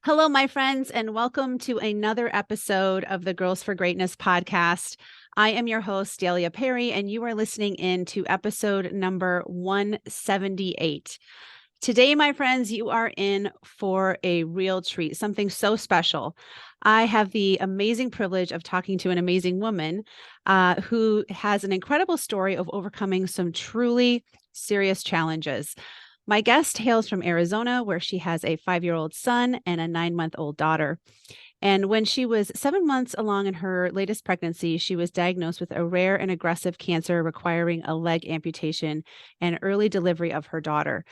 Hello, my friends, and welcome to another episode of the Girls for Greatness podcast. I am your host, Delia Perry, and you are listening in to episode number 178. Today, my friends, you are in for a real treat, something so special. I have the amazing privilege of talking to an amazing woman who has an incredible story of overcoming some truly serious challenges. My guest hails from Arizona, where she has a 5-year-old son and a 9-month-old daughter. And when she was 7 months along in her latest pregnancy, she was diagnosed with a rare and aggressive cancer requiring a leg amputation and early delivery of her daughter.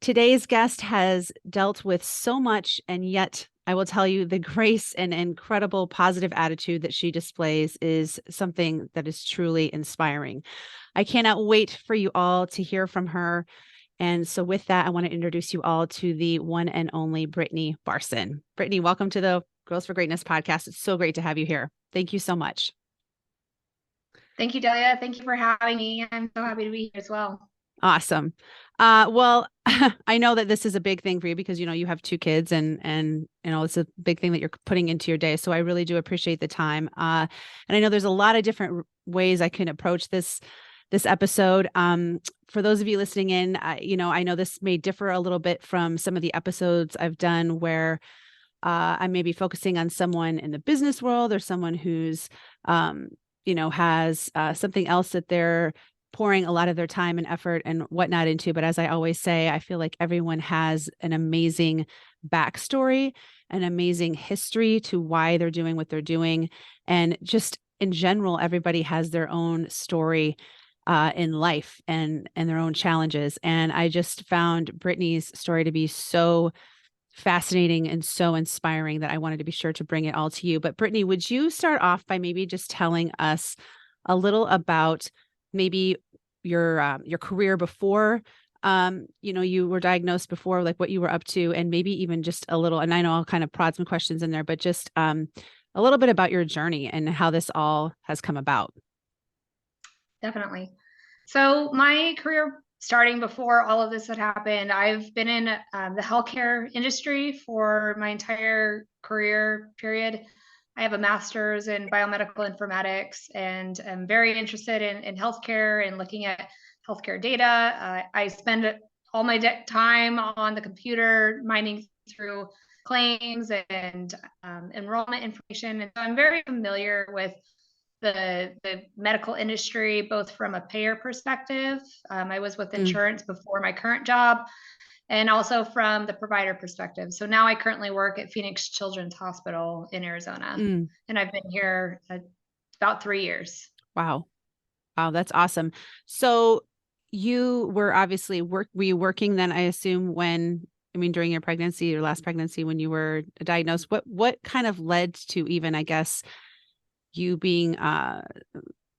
Today's guest has dealt with so much, and yet I will tell you the grace and incredible positive attitude that she displays is something that is truly inspiring. I cannot wait for you all to hear from her. And so with that, I want to introduce you all to the one and only Brittany Baarson. Brittany, welcome to the Girls for Greatness podcast. It's so great to have you here. Thank you so much. Thank you, Delia. Thank you for having me. I'm so happy to be here as well. Awesome. Well, I know that this is a big thing for you because, you have 2 kids and it's a big thing that you're putting into your day. So I really do appreciate the time. And I know there's a lot of different ways I can approach this episode. For those of you listening in, I know this may differ a little bit from some of the episodes I've done where I may be focusing on someone in the business world or someone who's, has something else that they're pouring a lot of their time and effort and whatnot into. But as I always say, I feel like everyone has an amazing backstory, an amazing history to why they're doing what they're doing. And just in general, everybody has their own story in life and their own challenges. And I just found Brittany's story to be so fascinating and so inspiring that I wanted to be sure to bring it all to you. But Brittany, would you start off by maybe just telling us a little about maybe your career before you were diagnosed, before, like what you were up to, and maybe even just a little, and I know I'll kind of prod some questions in there, but just a little bit about your journey and how this all has come about. Definitely. So my career starting before all of this had happened, I've been in the healthcare industry for my entire career period. I have a master's in biomedical informatics and I'm very interested in healthcare and looking at healthcare data. I spend all my time on the computer mining through claims and enrollment information. And so I'm very familiar with the medical industry, both from a payer perspective. I was with insurance before my current job, and also from the provider perspective. So now I currently work at Phoenix Children's Hospital in Arizona, and I've been here about 3 years. Wow. Wow, that's awesome. So you were obviously were you working then, I assume, during your pregnancy, your last pregnancy, when you were diagnosed? What kind of led to even, I guess, you being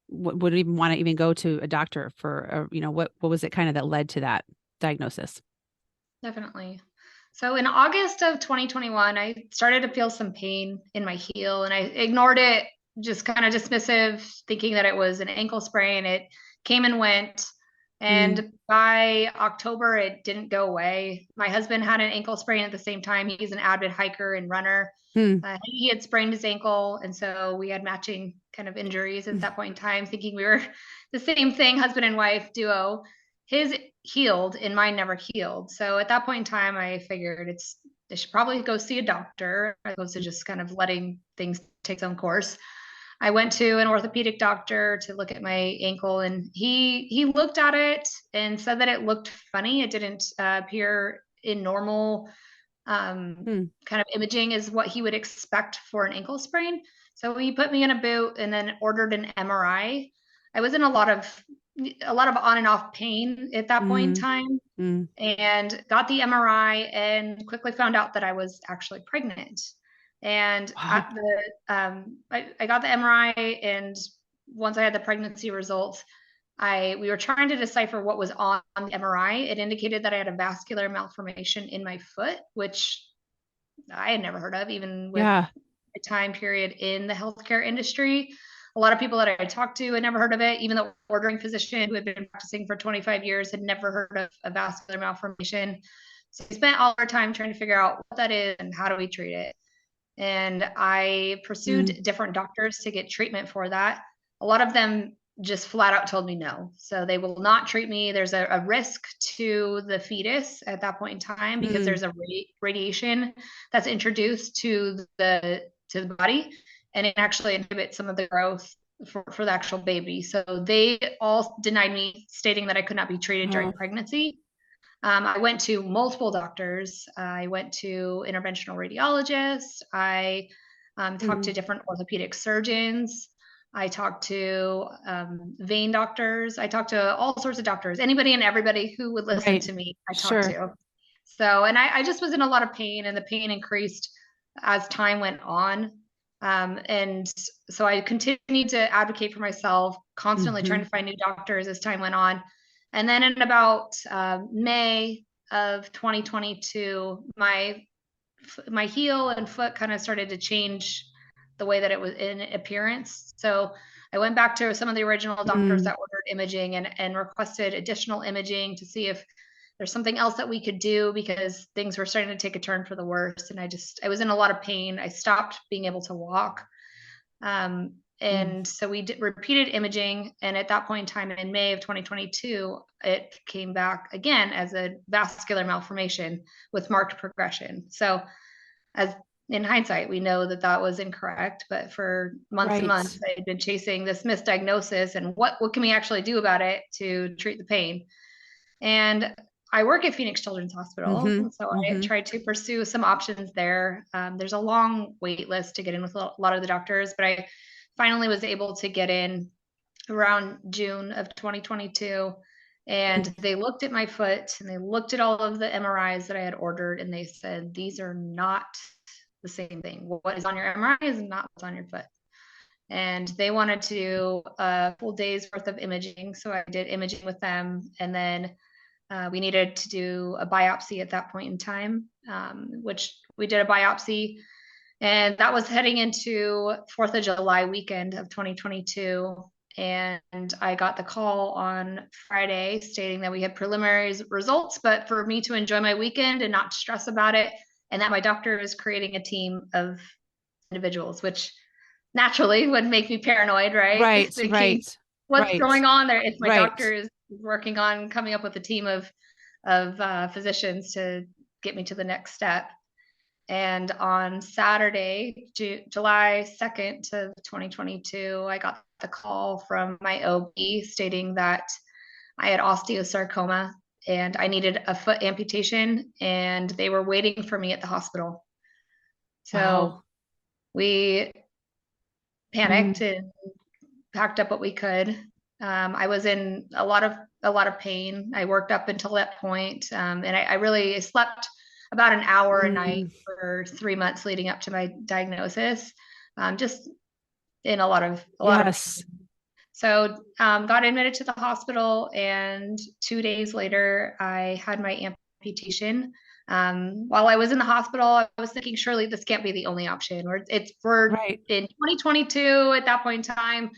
would even want to even go to a doctor for what was it kind of that led to that diagnosis? Definitely. So in August of 2021, I started to feel some pain in my heel and I ignored it, just kind of dismissive, thinking that it was an ankle sprain. It came and went. And by October, it didn't go away. My husband had an ankle sprain at the same time. He's an avid hiker and runner. He had sprained his ankle. And so we had matching kind of injuries at that point in time, thinking we were the same thing, husband and wife duo. His healed and mine never healed. So at that point in time, I figured I should probably go see a doctor as opposed to just kind of letting things take some course. I went to an orthopedic doctor to look at my ankle, and he looked at it and said that it looked funny. It didn't appear in normal kind of imaging is what he would expect for an ankle sprain. So he put me in a boot and then ordered an MRI. I was in a lot of on and off pain at that point in time, and got the MRI and quickly found out that I was actually pregnant. And at I got the MRI, and once I had the pregnancy results, we were trying to decipher what was on the MRI. It indicated that I had a vascular malformation in my foot, which I had never heard of, even with a time period in the healthcare industry. A lot of people that I talked to had never heard of it. Even the ordering physician who had been practicing for 25 years had never heard of a vascular malformation. So we spent all our time trying to figure out what that is and how do we treat it. And I pursued different doctors to get treatment for that. A lot of them just flat out told me no. So they will not treat me. There's a risk to the fetus at that point in time because there's a radiation that's introduced to the body, and it actually inhibits some of the growth for the actual baby. So they all denied me, stating that I could not be treated during pregnancy. I went to multiple doctors. I went to interventional radiologists. I talked to different orthopedic surgeons. I talked to vein doctors. I talked to all sorts of doctors, anybody and everybody who would listen to me, I talked to. So, and I just was in a lot of pain, and the pain increased as time went on. And so I continued to advocate for myself, constantly trying to find new doctors as time went on. And then in about May of 2022, my heel and foot kind of started to change the way that it was in appearance. So I went back to some of the original doctors that ordered imaging and requested additional imaging to see if there's something else that we could do, because things were starting to take a turn for the worse. And I was in a lot of pain. I stopped being able to walk. And so we did repeated imaging. And at that point in time, in May of 2022, it came back again as a vascular malformation with marked progression. So as in hindsight, we know that that was incorrect, but for months and months, I had been chasing this misdiagnosis and what can we actually do about it to treat the pain. And I work at Phoenix Children's Hospital, so I tried to pursue some options there. There's a long wait list to get in with a lot of the doctors, but I finally was able to get in around June of 2022. And they looked at my foot and they looked at all of the MRIs that I had ordered, and they said, these are not the same thing. What is on your MRI is not what's on your foot. And they wanted to do a full day's worth of imaging. So I did imaging with them. And then we needed to do a biopsy at that point in time, which we did a biopsy. And that was heading into 4th of July weekend of 2022. And I got the call on Friday stating that we had preliminary results, but for me to enjoy my weekend and not stress about it, and that my doctor is creating a team of individuals, which naturally would make me paranoid, right? Thinking, what's going on there? If my doctor is working on coming up with a team of physicians to get me to the next step. And on Saturday, July 2nd of 2022, I got the call from my OB stating that I had osteosarcoma and I needed a foot amputation, and they were waiting for me at the hospital. So we panicked and packed up what we could. I was in a lot of pain. I worked up until that point, and I really slept about an hour a night for 3 months leading up to my diagnosis, just in a lot of pain. So got admitted to the hospital, and 2 days later, I had my amputation. While I was in the hospital, I was thinking, surely this can't be the only option. Or it's for in 2022, at that point in time,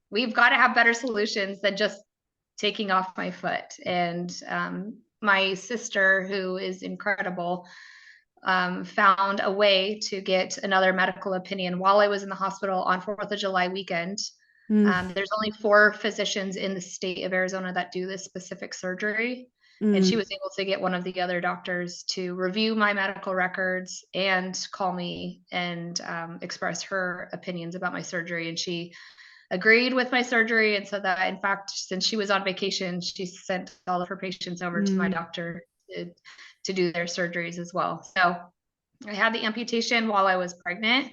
we've got to have better solutions than just taking off my foot. And my sister, who is incredible, found a way to get another medical opinion while I was in the hospital on 4th of July weekend. There's only 4 physicians in the state of Arizona that do this specific surgery. And she was able to get one of the other doctors to review my medical records and call me and express her opinions about my surgery. And she agreed with my surgery, and so that, in fact, since she was on vacation, she sent all of her patients over to my doctor to do their surgeries as well. So I had the amputation while I was pregnant,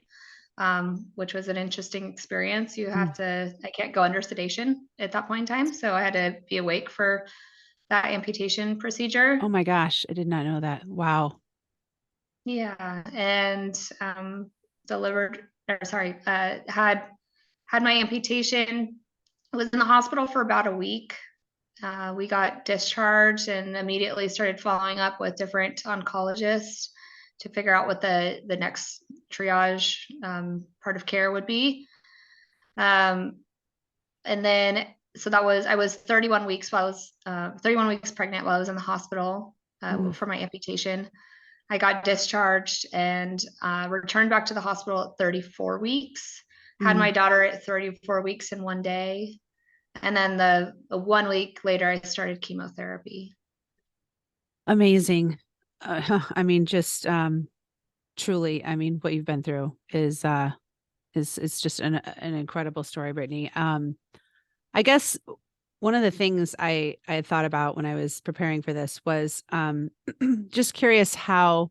which was an interesting experience. I can't go under sedation at that point in time, so I had to be awake for that amputation procedure. Oh my gosh, I did not know that. Wow. Yeah, and had my amputation. I was in the hospital for about a week. We got discharged and immediately started following up with different oncologists to figure out what the next triage part of care would be. And then, so I was 31 weeks pregnant while I was in the hospital. for my amputation. I got discharged and returned back to the hospital at 34 weeks. Had my daughter at 34 weeks in one day. And then the 1 week later, I started chemotherapy. Amazing. I mean, just truly, I mean, what you've been through is just an incredible story, Brittany. I guess one of the things I had thought about when I was preparing for this was just curious how,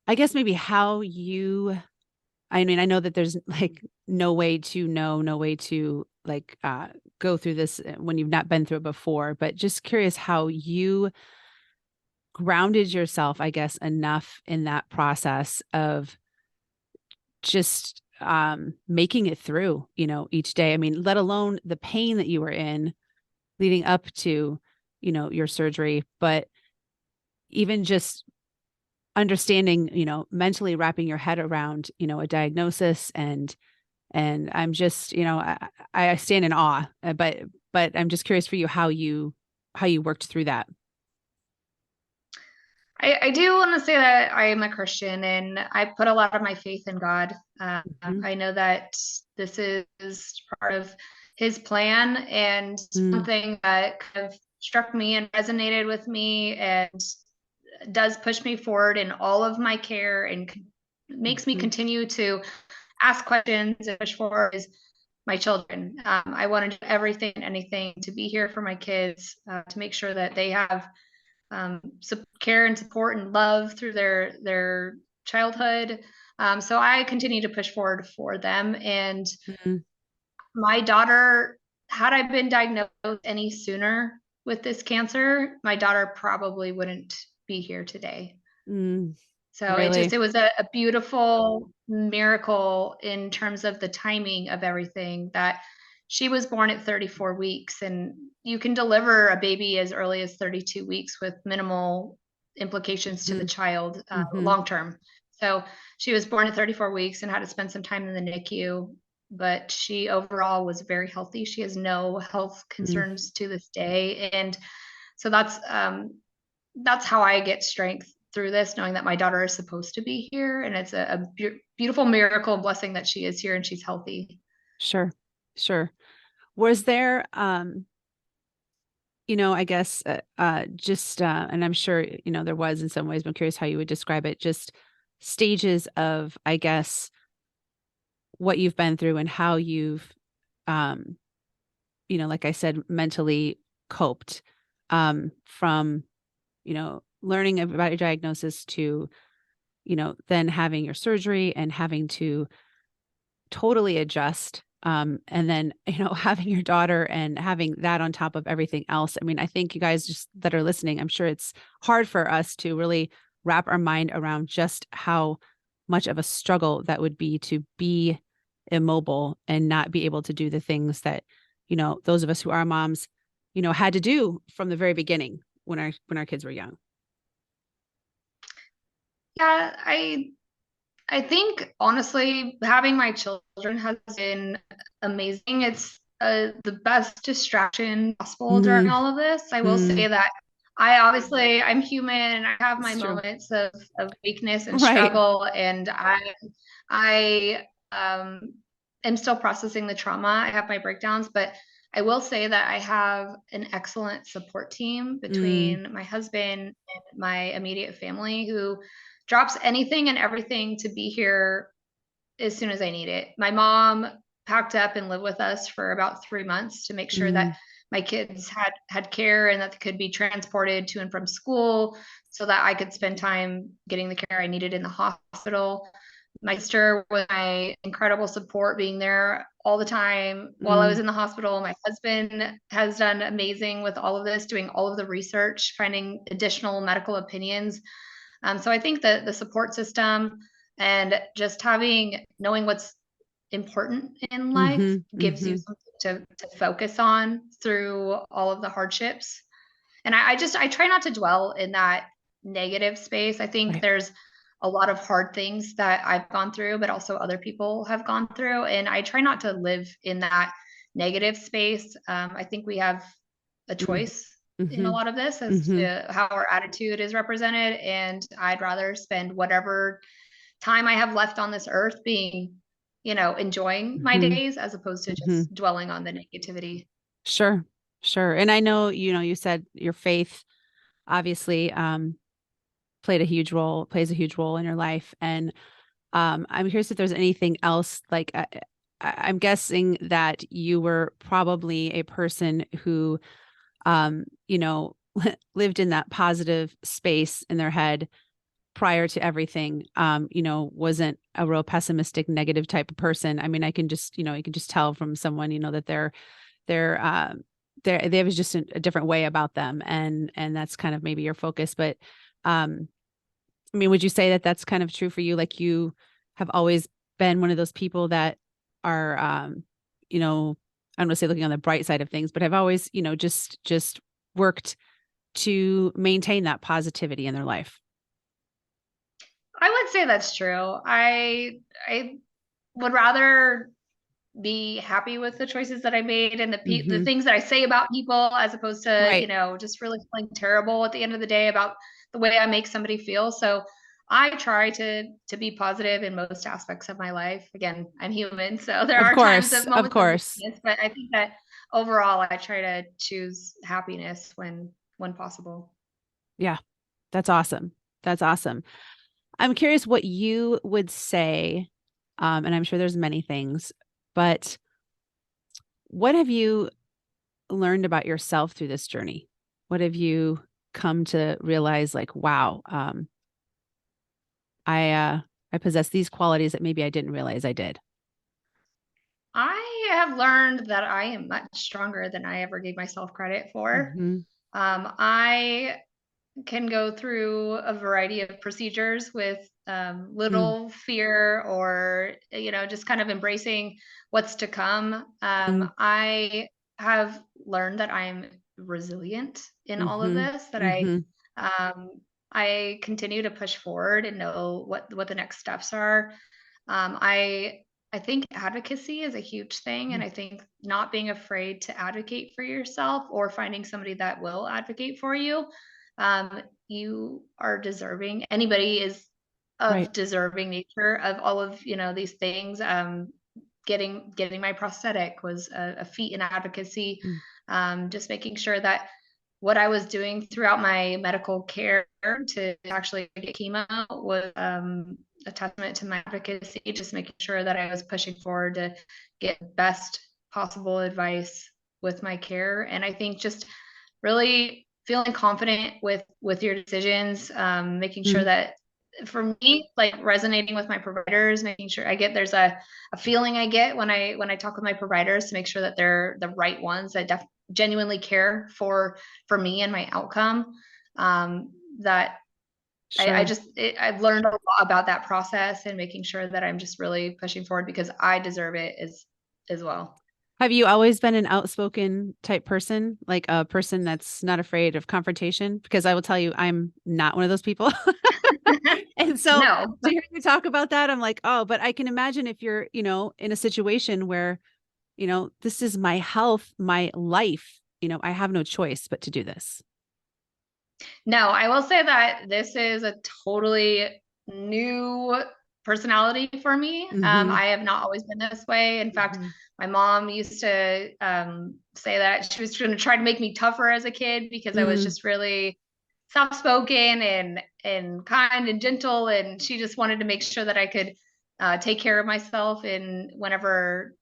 I guess maybe how you, I mean, I know that there's like no way to know, no way to like go through this when you've not been through it before, but just curious how you grounded yourself, I guess, enough in that process of just making it through, you know, each day. I mean, let alone the pain that you were in leading up to, you know, your surgery, but even just understanding, you know, mentally wrapping your head around, you know, a diagnosis and I'm just, you know, I stand in awe, but I'm just curious for you how you worked through that. I do want to say that I am a Christian and I put a lot of my faith in God. Mm-hmm. I know that this is part of his plan and something that kind of struck me and resonated with me and does push me forward in all of my care and makes me continue to ask questions and push forward is my children. I want to do everything and anything to be here for my kids, to make sure that they have care and support and love through their childhood. So I continue to push forward for them. And my daughter, had I been diagnosed any sooner with this cancer, my daughter probably wouldn't be here today. So Really? it was a beautiful miracle in terms of the timing of everything, that she was born at 34 weeks and you can deliver a baby as early as 32 weeks with minimal implications to the child long term. So she was born at 34 weeks and had to spend some time in the NICU, but she overall was very healthy. She has no health concerns to this day. And so that's how I get strength through this, knowing that my daughter is supposed to be here. And it's a beautiful miracle and blessing that she is here and she's healthy. Sure. Sure. Was there, you know, I guess, just, and I'm sure, you know, there was in some ways, but I'm curious how you would describe it, just stages of, I guess, what you've been through and how you've, um, you know, like I said, mentally coped, from, you know, learning about your diagnosis to, you know, then having your surgery and having to totally adjust. And then, you know, having your daughter and having that on top of everything else. I mean, I think you guys just that are listening, I'm sure it's hard for us to really wrap our mind around just how much of a struggle that would be to be immobile and not be able to do the things that, you know, those of us who are moms, you know, had to do from the very beginning when our kids were young. Yeah, I think honestly, having my children has been amazing. It's the best distraction possible during all of this. I will say that I'm human. I have my It's true. moments of weakness and Right. struggle, and I am still processing the trauma. I have my breakdowns, but I will say that I have an excellent support team between my husband and my immediate family who drops anything and everything to be here as soon as I need it. My mom packed up and lived with us for about 3 months to make sure that my kids had care and that they could be transported to and from school so that I could spend time getting the care I needed in the hospital. My sister was my incredible support, being there all the time while I was in the hospital. My husband has done amazing with all of this, doing all of the research, finding additional medical opinions. So I think that the support system and just knowing what's important in life gives you something to focus on through all of the hardships. And I try not to dwell in that negative space. I think Right. there's a lot of hard things that I've gone through, but also other people have gone through. And I try not to live in that negative space. I think we have a choice in a Mm-hmm. lot of this as Mm-hmm. to how our attitude is represented. And I'd rather spend whatever time I have left on this earth being, enjoying my Mm-hmm. days as opposed to Mm-hmm. just dwelling on the negativity. Sure. Sure. And I know, you said your faith obviously plays a huge role in your life. And I'm curious if there's anything else like I'm guessing that you were probably a person who you know, lived in that positive space in their head prior to everything, wasn't a real pessimistic, negative type of person. I mean, I can just, you can just tell from someone, that they're, they have just a different way about them. And that's kind of maybe your focus. But, I mean, would you say that that's kind of true for you? Like you have always been one of those people that are, you know, I don't want to say looking on the bright side of things, but have always, just worked to maintain that positivity in their life. I would say that's true. I would rather be happy with the choices that I made and the Hmm. things that I say about people as opposed to, Right. just really feeling terrible at the end of the day about the way I make somebody feel. So I try to be positive in most aspects of my life. Again, I'm human, so there Of are times course. of Of moments of course. weakness, but I think that overall I try to choose happiness when possible. Yeah. That's awesome. That's awesome. I'm curious what you would say, and I'm sure there's many things, but what have you learned about yourself through this journey? What have you come to realize like, wow, I possess these qualities that maybe I didn't realize I did. I have learned that I am much stronger than I ever gave myself credit for. Hmm. I can go through a variety of procedures with Mm, little fear or, just kind of embracing what's to come. mm, I have learned that I'm resilient in all of mm-hmm, this, that mm-hmm, um, I continue to push forward and know what the next steps are. Um, I I think advocacy is a huge thing, and I think not being afraid to advocate for yourself or finding somebody that will advocate for you. You are deserving. Anybody is right. of deserving nature of all of these things. Getting my prosthetic was a feat in advocacy. Mm, Just making sure that what I was doing throughout my medical care to actually get chemo was a testament to my advocacy, just making sure that I was pushing forward to get best possible advice with my care. And I think just really feeling confident with your decisions, making sure mm, that for me, like resonating with my providers, making sure there's a feeling I get when I talk with my providers to make sure that they're the right ones that genuinely care for me and my outcome. That I sure. just I've learned a lot about that process and making sure that I'm just really pushing forward because I deserve it as well. Have you always been an outspoken type person, like a person that's not afraid of confrontation? Because I will tell you, I'm not one of those people. And so No, to hear you talk about that, I'm like, oh, but I can imagine if you're, in a situation where, this is my health, my life, I have no choice but to do this. no, I will say that this is a totally new personality for me. Mm-hmm. I have not always been this way. In fact, Mm-hmm. my mom used to say that she was going to try to make me tougher as a kid because I was Mm, just really soft spoken and kind and gentle, and she just wanted to make sure that I could take care of myself in whenever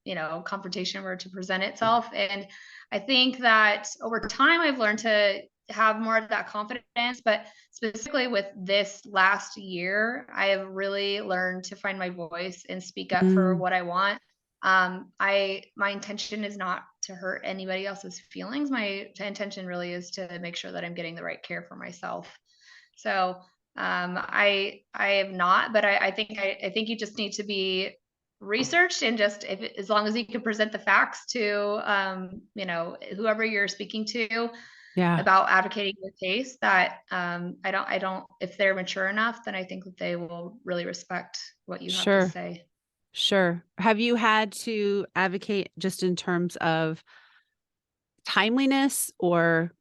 confrontation were to present itself. And I think that over time I've learned to have more of that confidence, but specifically with this last year, I have really learned to find my voice and speak up for mm, what I want. My intention is not to hurt anybody else's feelings. My intention really is to make sure that I'm getting the right care for myself. So I am not, but I think you just need to be researched and just as long as you can present the facts to whoever you're speaking to yeah, about advocating your case, that I don't if they're mature enough, then I think that they will really respect what you have to sure. say. Sure. Have you had to advocate just in terms of timeliness or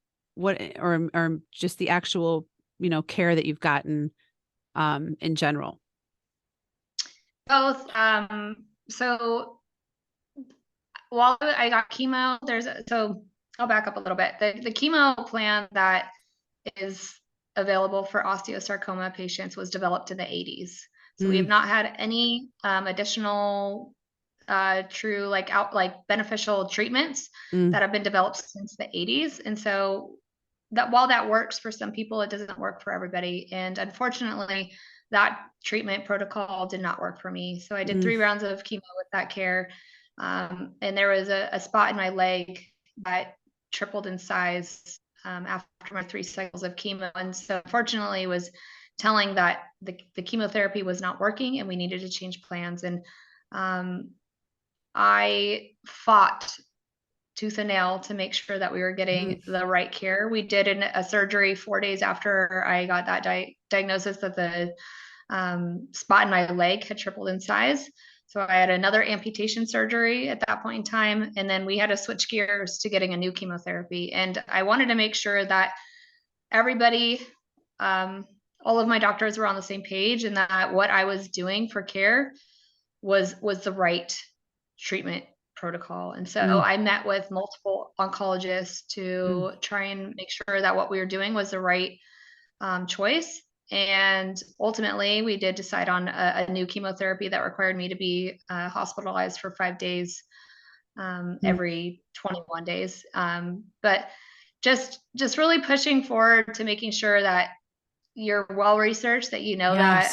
or just the actual, care that you've gotten, in general? Both. So while I got chemo, so I'll back up a little bit. The chemo plan that is available for osteosarcoma patients was developed in the 80s. So we have not had any additional true like beneficial treatments that have been developed since the 80s. And so that while that works for some people, it doesn't work for everybody. And unfortunately, that treatment protocol did not work for me. So I did 3 rounds of chemo with that care. And there was a spot in my leg that tripled in size after my 3 cycles of chemo. And so unfortunately was telling that the chemotherapy was not working and we needed to change plans. And I fought tooth and nail to make sure that we were getting the right care. We did a surgery 4 days after I got that diagnosis that the spot in my leg had tripled in size. So I had another amputation surgery at that point in time. And then we had to switch gears to getting a new chemotherapy. And I wanted to make sure that everybody, all of my doctors were on the same page and that what I was doing for care was the right treatment protocol. And so I met with multiple oncologists to try and make sure that what we were doing was the right choice. And ultimately, we did decide on a new chemotherapy that required me to be hospitalized for 5 days every 21 days. But just really pushing forward to making sure that you're well researched, that you know that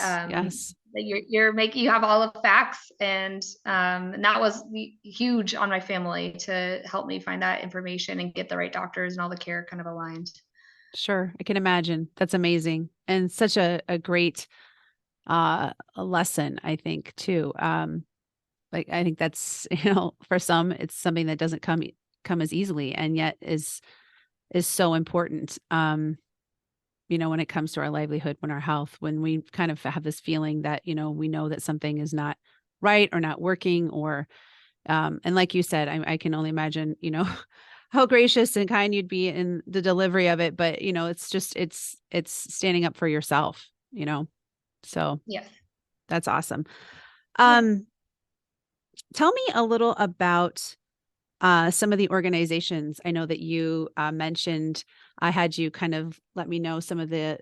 that you have all of the facts, and that was huge on my family to help me find that information and get the right doctors and all the care kind of aligned. Sure. I can imagine. That's amazing. And such a great a lesson, I think, too. Like I think that's, for some it's something that doesn't come as easily and yet is so important. When it comes to our livelihood, when our health, when we kind of have this feeling that, we know that something is not right or not working or, and like you said, I can only imagine, how gracious and kind you'd be in the delivery of it. But, it's just, it's standing up for yourself, so Yes. that's awesome. Tell me a little about some of the organizations. I know that you mentioned, I had you kind of let me know some of the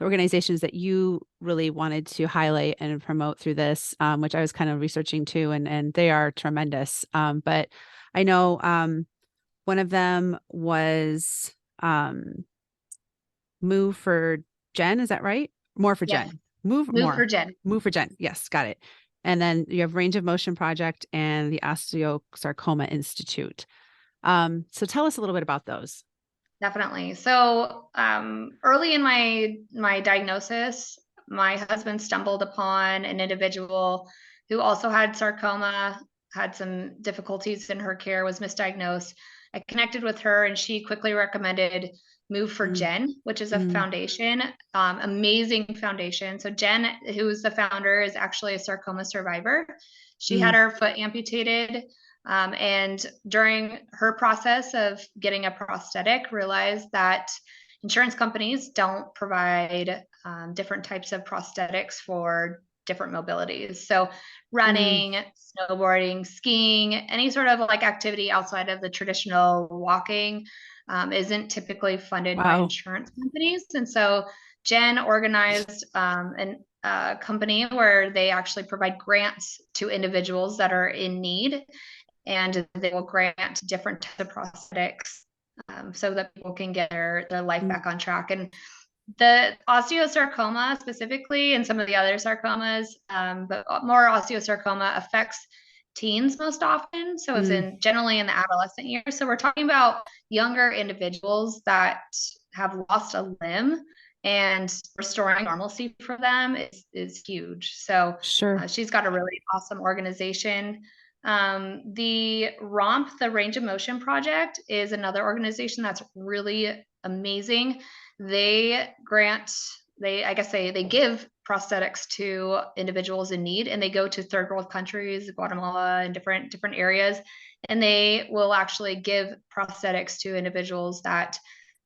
organizations that you really wanted to highlight and promote through this, which I was kind of researching too, and they are tremendous. But I know one of them was Move for Jen. Is that right? More for Yes. Jen. Move for Jen. Move for Jen. Yes, got it. And then you have Range of Motion Project and the Osteosarcoma Institute. So tell us a little bit about those. Definitely. So early in my diagnosis, my husband stumbled upon an individual who also had sarcoma, had some difficulties in her care, was misdiagnosed. I connected with her and she quickly recommended Move for Jen, which is a foundation, amazing foundation. So Jen, who's the founder, is actually a sarcoma survivor. She had her foot amputated. And during her process of getting a prosthetic, realized that insurance companies don't provide different types of prosthetics for different mobilities. So running, snowboarding, skiing, any sort of like activity outside of the traditional walking isn't typically funded by insurance companies. And so Jen organized a company where they actually provide grants to individuals that are in need, and they will grant different types of prosthetics so that people can get their life back on track. And the osteosarcoma specifically, and some of the other sarcomas, but more osteosarcoma affects teens most often. So it's generally in the adolescent years. So we're talking about younger individuals that have lost a limb, and restoring normalcy for them is huge. So she's got a really awesome organization. The ROMP, the Range of Motion Project, is another organization that's really amazing. They grant I guess they give prosthetics to individuals in need, and they go to third world countries, Guatemala and different areas, and they will actually give prosthetics to individuals that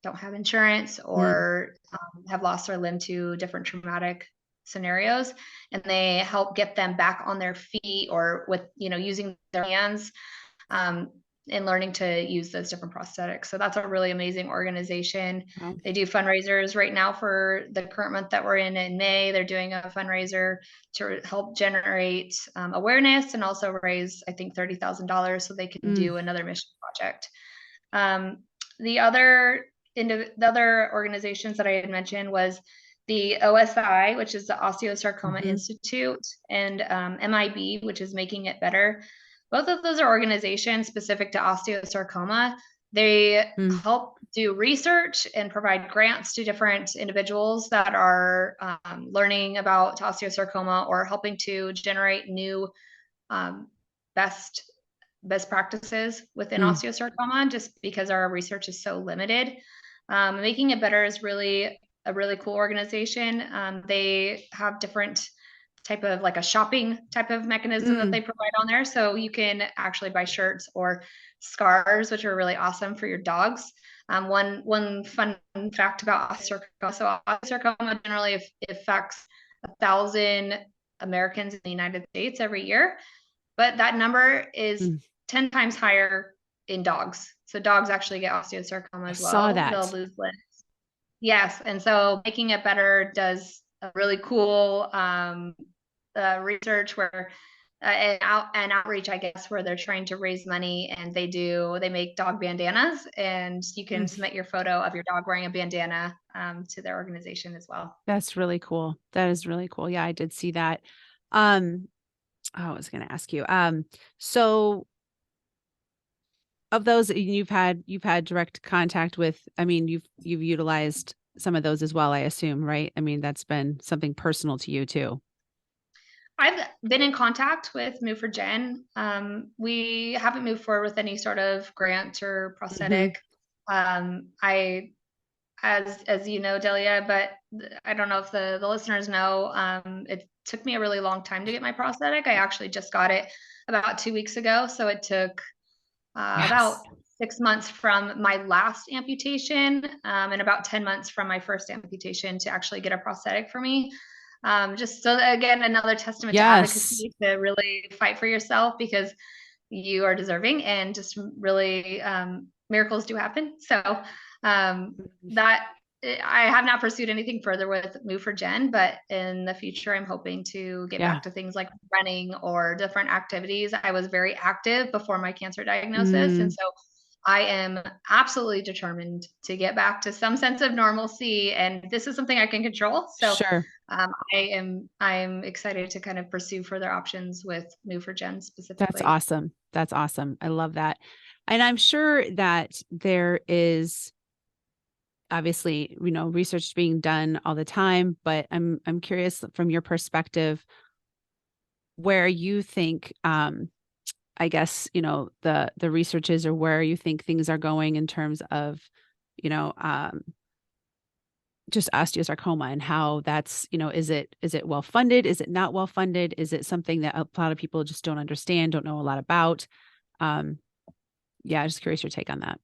don't have insurance or have lost their limb to different traumatic scenarios, and they help get them back on their feet or with, using their hands, and learning to use those different prosthetics. So that's a really amazing organization. Wow. They do fundraisers right now for the current month that we're in May. They're doing a fundraiser to help generate awareness and also raise, I think, $30,000 so they can do another mission project. The other organizations that I had mentioned was the OSI, which is the Osteosarcoma Institute, and MIB, which is Making It Better. Both of those are organizations specific to osteosarcoma. They help do research and provide grants to different individuals that are learning about osteosarcoma or helping to generate new best practices within osteosarcoma, just because our research is so limited. Making It Better is really a really cool organization. They have different type of like a shopping type of mechanism that they provide on there. So you can actually buy shirts or scarves, which are really awesome for your dogs. One fun fact about osteosarcoma. So osteosarcoma generally affects 1,000 Americans in the United States every year, but that number is 10 times higher in dogs. So dogs actually get osteosarcoma as well. Saw that. They'll lose limbs. Yes. And so Making It Better does a really cool research where and outreach, I guess, where they're trying to raise money, and they make dog bandanas, and you can submit your photo of your dog wearing a bandana to their organization as well. That's really cool. That is really cool. Yeah, I did see that. I was going to ask you, so of those you've had direct contact with, I mean, you've utilized some of those as well, I assume, right? I mean, that's been something personal to you too. I've been in contact with Move for Gen. We haven't moved forward with any sort of grant or prosthetic. As you know, Delia, but I don't know if the listeners know, it took me a really long time to get my prosthetic. I actually just got it about 2 weeks ago. So it took about 6 months from my last amputation, and about 10 months from my first amputation to actually get a prosthetic for me. Just so that, again, another testament to advocacy, to really fight for yourself, because you are deserving, and just really miracles do happen. So that I have not pursued anything further with Move for Gen, but in the future, I'm hoping to get back to things like running or different activities. I was very active before my cancer diagnosis. And so I am absolutely determined to get back to some sense of normalcy, and this is something I can control. So I am excited to kind of pursue further options with Move for Gen specifically. That's awesome. That's awesome. I love that. And I'm sure that there is obviously, research being done all the time, but I'm curious from your perspective, where you think, I guess, the research is, or where you think things are going in terms of, just osteosarcoma, and how that's, is it well funded? Is it not well funded? Is it something that a lot of people just don't understand, don't know a lot about? Just curious your take on that.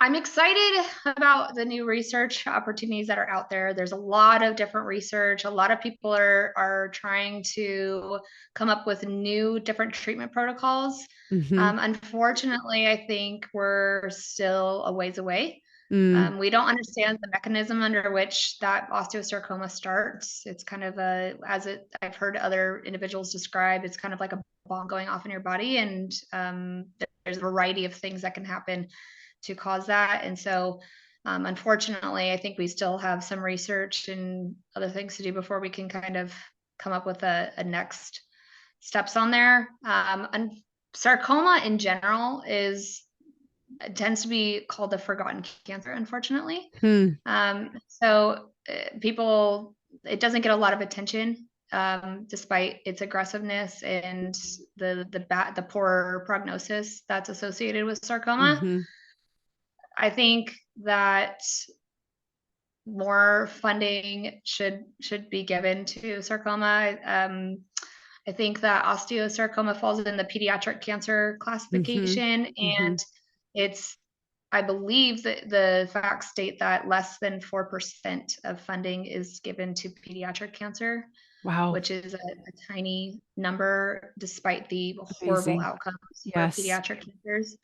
I'm excited about the new research opportunities that are out there. There's a lot of different research. A lot of people are trying to come up with new different treatment protocols. Unfortunately, I think we're still a ways away. We don't understand the mechanism under which that osteosarcoma starts. It's kind of I've heard other individuals describe, it's kind of like a bomb going off in your body, and there's a variety of things that can happen to cause that. And so unfortunately, I think we still have some research and other things to do before we can kind of come up with a next steps on there. And sarcoma in general tends to be called a forgotten cancer, unfortunately. So people, it doesn't get a lot of attention, despite its aggressiveness and the poor prognosis that's associated with sarcoma. I think that more funding should be given to sarcoma. I think that osteosarcoma falls in the pediatric cancer classification, and it's, I believe that the facts state that less than 4% of funding is given to pediatric cancer. Wow. Which is a tiny number despite the horrible Amazing. outcomes for Yes. pediatric cancers.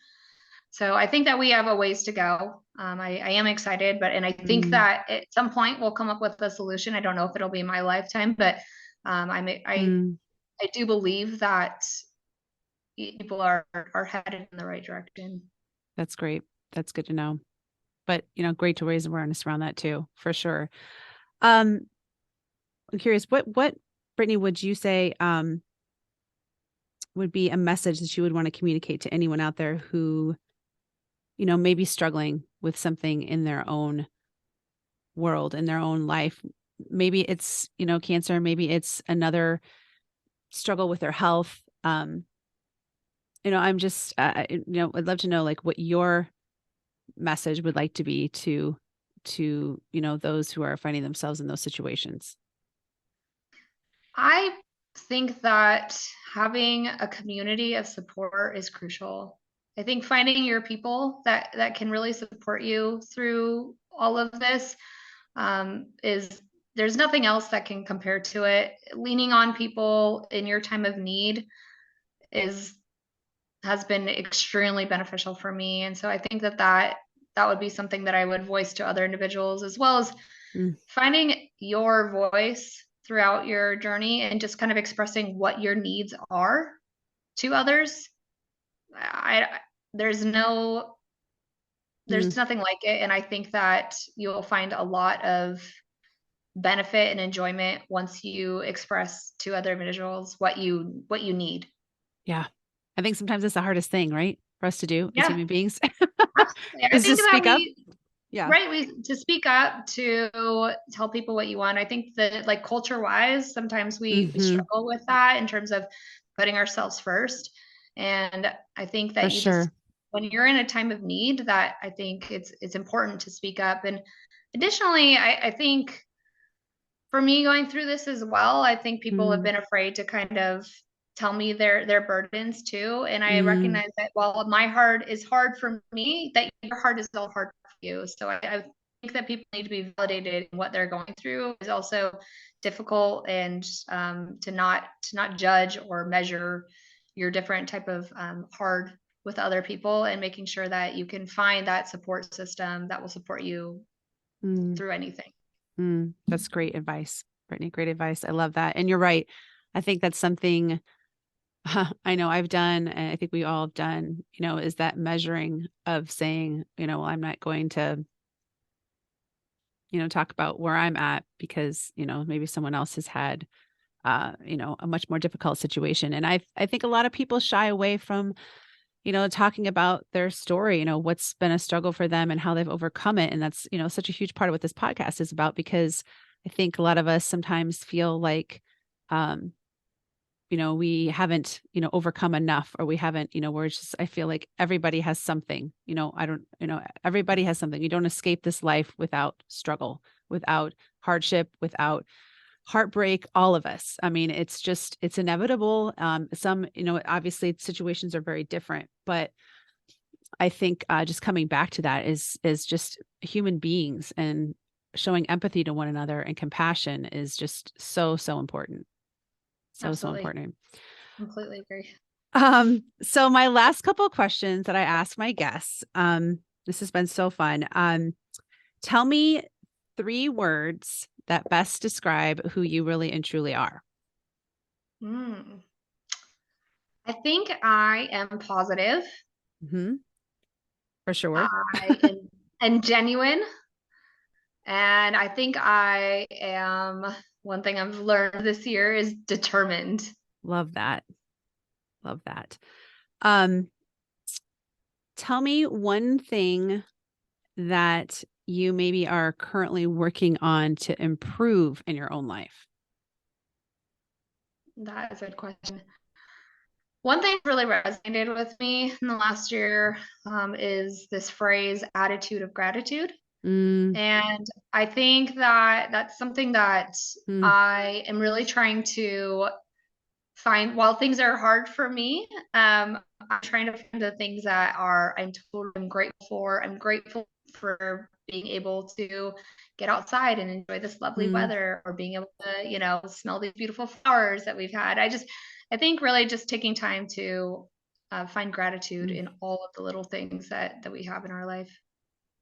So I think that we have a ways to go. I am excited, and I think that at some point we'll come up with a solution. I don't know if it'll be my lifetime, but I do believe that people are headed in the right direction. That's great. That's good to know. But, great to raise awareness around that too, for sure. I'm curious, what Brittany, would you say would be a message that you would want to communicate to anyone out there who, may be struggling with something in their own world, in their own life? Maybe it's, cancer, maybe it's another struggle with their health. I'm just, I'd love to know like what your message would like to be to those who are finding themselves in those situations. I think that having a community of support is crucial. I think finding your people that can really support you through all of this is, there's nothing else that can compare to it. Leaning on people in your time of need has been extremely beneficial for me. And so I think that would be something that I would voice to other individuals, as well as finding your voice throughout your journey and just kind of expressing what your needs are to others. There's nothing like it. And I think that you'll find a lot of benefit and enjoyment once you express to other individuals what you need. Yeah. I think sometimes it's the hardest thing, right? For us to do as human beings. Absolutely. I is think to that speak up. Yeah. Right. To speak up, to tell people what you want. I think that like culture wise, sometimes we struggle with that in terms of putting ourselves first. And I think that when you're in a time of need, that I think it's important to speak up. And additionally, I think for me going through this as well, I think people have been afraid to kind of tell me their burdens too. And I recognize that while my heart is hard for me, that your heart is still hard for you. So I think that people need to be validated in what they're going through is also difficult, and to not judge or measure your different type of hard with other people, and making sure that you can find that support system that will support you through anything. That's great advice, Brittany. Great advice. I love that. And you're right. I think that's something I know I've done, and I think we all have done, is that measuring of saying, well, I'm not going to, talk about where I'm at because, maybe someone else has had, a much more difficult situation. And I think a lot of people shy away from, talking about their story, what's been a struggle for them and how they've overcome it. And that's, such a huge part of what this podcast is about, because I think a lot of us sometimes feel like, we haven't, overcome enough, or we haven't, we're just, I feel like everybody has something, everybody has something. You don't escape this life without struggle, without hardship, without heartbreak, all of us. I mean, it's inevitable. Some, obviously situations are very different, but I think just coming back to that is just human beings, and showing empathy to one another and compassion is just so, so important. So important. Completely agree. So my last couple of questions that I ask my guests, this has been so fun. Tell me 3 words that best describe who you really and truly are. I think I am positive. For sure. I am genuine. And I think I am, one thing I've learned this year is determined. Love that. Love that. Tell me one thing that you maybe are currently working on to improve in your own life. That is a good question. One thing that really resonated with me in the last year is this phrase, attitude of gratitude. Mm, And I think that that's something that mm, I am really trying to find. While things are hard for me, I'm trying to find the things that I'm grateful for. I'm grateful for being able to get outside and enjoy this lovely mm, weather, or being able to, smell these beautiful flowers that we've had. I think really just taking time to find gratitude mm. in all of the little things that we have in our life.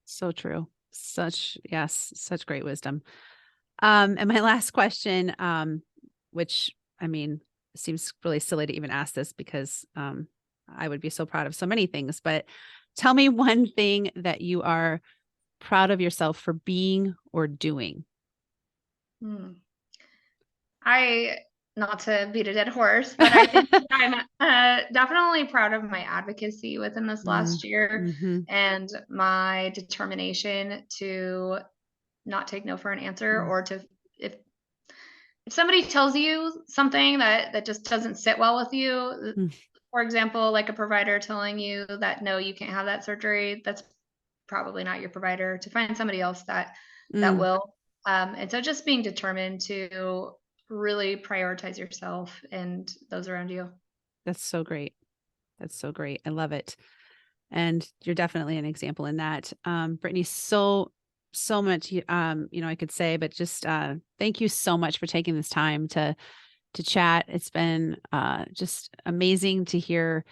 So true. Yes, such great wisdom. And my last question, which I mean, seems really silly to even ask this because I would be so proud of so many things, but tell me one thing that you are proud of yourself for being or doing. Hmm. I Not to beat a dead horse, but I think I'm definitely proud of my advocacy within this Mm, last year, hmm and my determination to not take no for an answer, mm, or to, if if somebody tells you something that just doesn't sit well with you, mm, for example, like a provider telling you that no, you can't have that surgery, that's probably not your provider. To find somebody else that mm. will. And so just being determined to really prioritize yourself and those around you. That's so great. That's so great. I love it. And you're definitely an example in that. Brittany, so much, I could say, but just, thank you so much for taking this time to chat. It's been, just amazing to hear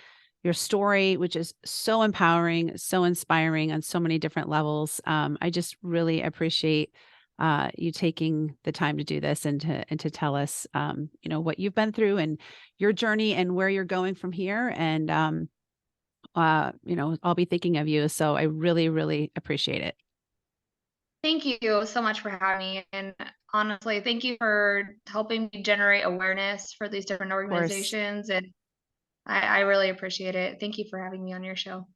your story, which is so empowering, so inspiring on so many different levels. I just really appreciate, you taking the time to do this and to tell us, what you've been through and your journey and where you're going from here. And, I'll be thinking of you. So I really, really appreciate it. Thank you so much for having me. And honestly, thank you for helping me generate awareness for these different Of course. organizations. And I really appreciate it. Thank you for having me on your show.